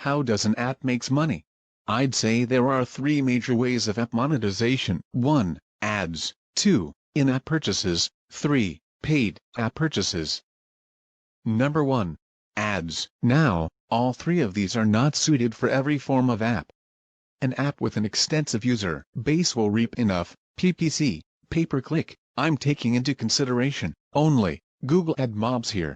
How does an app makes money? I'd say there are three major ways of app monetization. 1. Ads. 2. In-app purchases. 3. Paid app purchases. Number 1. Ads. Now, all three of these are not suited for every form of app. An app with an extensive user base will reap enough PPC, pay-per-click. I'm taking into consideration only Google Ad Mobs here.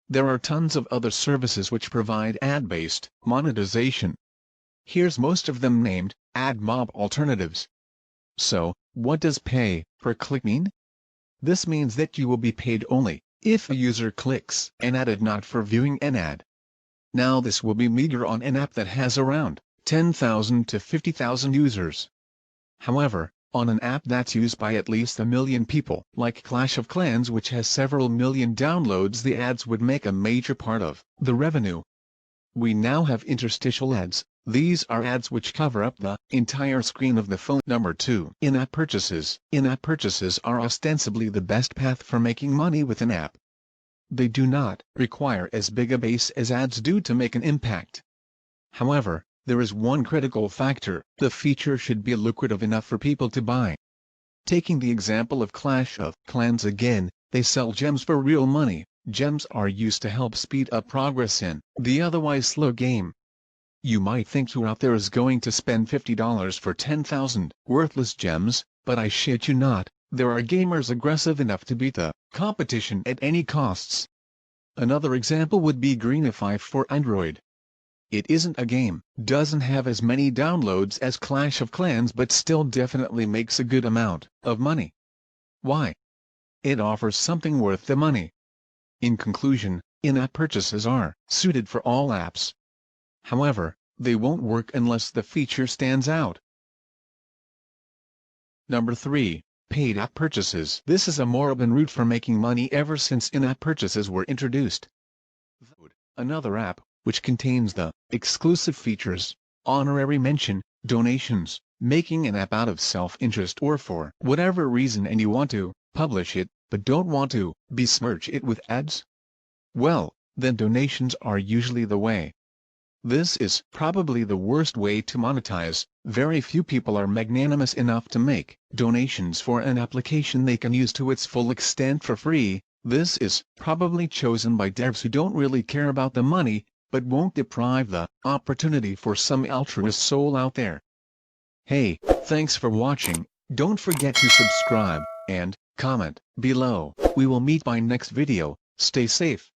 There are tons of other services which provide ad-based monetization. Here's most of them named ad mob alternatives. So, what does pay-per-click mean? This means that you will be paid only if a user clicks an ad, not for viewing an ad. Now this will be meager on an app that has around 10,000 to 50,000 users. However, on an app that's used by at least 1 million people, like Clash of Clans, which has several million downloads, the ads would make a major part of the revenue. We now have interstitial ads. These are ads which cover up the entire screen of the phone. Number 2. In-app purchases. In-app purchases are ostensibly the best path for making money with an app. They do not require as big a base as ads do to make an impact. However, there is one critical factor: the feature should be lucrative enough for people to buy. Taking the example of Clash of Clans again, they sell gems for real money. Gems are used to help speed up progress in the otherwise slow game. You might think who out there is going to spend $50 for 10,000 worthless gems, but I shit you not, there are gamers aggressive enough to beat the competition at any costs. Another example would be Greenify for Android. It isn't a game, doesn't have as many downloads as Clash of Clans, but still definitely makes a good amount of money. Why? It offers something worth the money. In conclusion, in-app purchases are suited for all apps. However, they won't work unless the feature stands out. Number 3. Paid app purchases. This is a moribund route for making money ever since in-app purchases were introduced. Another app, which contains the exclusive features, honorary mention, donations, making an app out of self-interest or for whatever reason, and you want to publish it, but don't want to besmirch it with ads? Well, then donations are usually the way. This is probably the worst way to monetize. Very few people are magnanimous enough to make donations for an application they can use to its full extent for free. This is probably chosen by devs who don't really care about the money, but won't deprive the opportunity for some altruist soul out there. Hey, thanks for watching. Don't forget to subscribe and comment below. We will meet by next video. Stay safe.